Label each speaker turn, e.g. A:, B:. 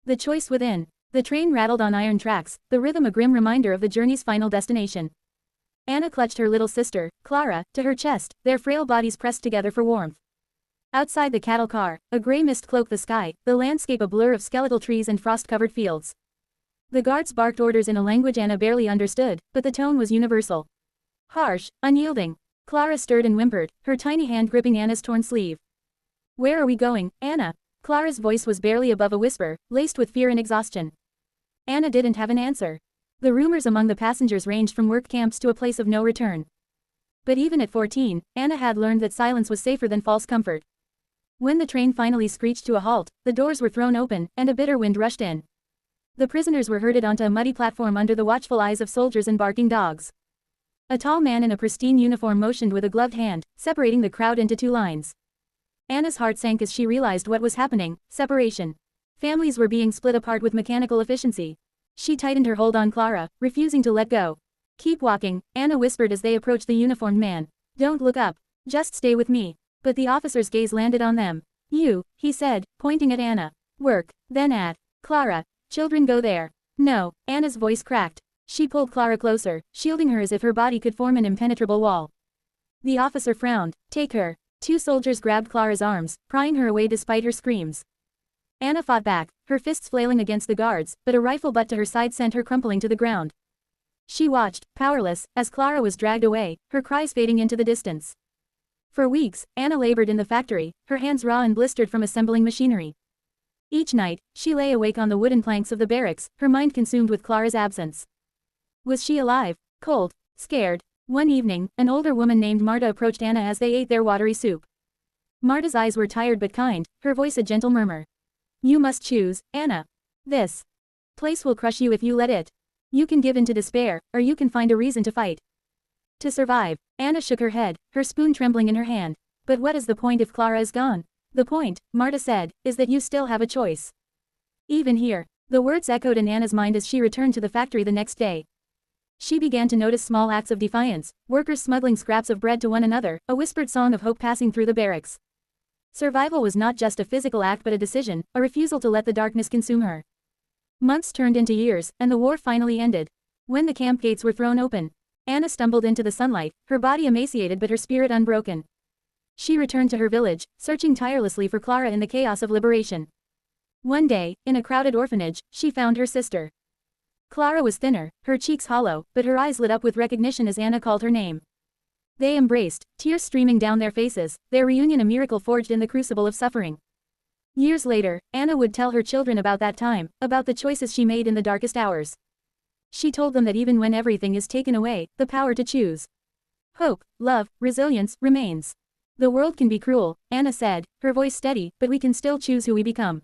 A: The choice within. The train rattled on iron tracks, the rhythm a grim reminder of the journey's final destination. Anna clutched her little sister, Clara, to her chest, their frail bodies pressed together for warmth. Outside the cattle car, a gray mist cloaked the sky, the landscape a blur of skeletal trees and frost-covered fields. The guards barked orders in a language Anna barely understood, but the tone was universal. Harsh, unyielding. Clara stirred and whimpered, her tiny hand gripping Anna's torn sleeve. "Where are we going, Anna?" Clara's voice was barely above a whisper, laced with fear and exhaustion. Anna didn't have an answer. The rumors among the passengers ranged from work camps to a place of no return. But even at 14, Anna had learned that silence was safer than false comfort. When the train finally screeched to a halt, the doors were thrown open, and a bitter wind rushed in. The prisoners were herded onto a muddy platform under the watchful eyes of soldiers and barking dogs. A tall man in a pristine uniform motioned with a gloved hand, separating the crowd into two lines. Anna's heart sank as she realized what was happening: separation. Families were being split apart with mechanical efficiency. She tightened her hold on Clara, refusing to let go. "Keep walking," Anna whispered as they approached the uniformed man. "Don't look up. Just stay with me." But the officer's gaze landed on them. "You," he said, pointing at Anna. "Work, then at Clara. Children go there." "No," Anna's voice cracked. She pulled Clara closer, shielding her as if her body could form an impenetrable wall. The officer frowned. "Take her." Two soldiers grabbed Clara's arms, prying her away despite her screams. Anna fought back, her fists flailing against the guards, but a rifle butt to her side sent her crumpling to the ground. She watched, powerless, as Clara was dragged away, her cries fading into the distance. For weeks, Anna labored in the factory, her hands raw and blistered from assembling machinery. Each night, she lay awake on the wooden planks of the barracks, her mind consumed with Clara's absence. Was she alive? Cold? Scared? One evening, an older woman named Marta approached Anna as they ate their watery soup. Marta's eyes were tired but kind, her voice a gentle murmur. "You must choose, Anna. This place will crush you if you let it. You can give in to despair, or you can find a reason to fight. To survive." Anna shook her head, her spoon trembling in her hand. "But what is the point if Clara is gone?" "The point," Marta said, "is that you still have a choice. Even here." The words echoed in Anna's mind as she returned to the factory the next day. She began to notice small acts of defiance, workers smuggling scraps of bread to one another, a whispered song of hope passing through the barracks. Survival was not just a physical act but a decision, a refusal to let the darkness consume her. Months turned into years, and the war finally ended. When the camp gates were thrown open, Anna stumbled into the sunlight, her body emaciated but her spirit unbroken. She returned to her village, searching tirelessly for Clara in the chaos of liberation. One day, in a crowded orphanage, she found her sister. Clara was thinner, her cheeks hollow, but her eyes lit up with recognition as Anna called her name. They embraced, tears streaming down their faces, their reunion a miracle forged in the crucible of suffering. Years later, Anna would tell her children about that time, about the choices she made in the darkest hours. She told them that even when everything is taken away, the power to choose, hope, love, resilience, remains. "The world can be cruel," Anna said, her voice steady, "but we can still choose who we become."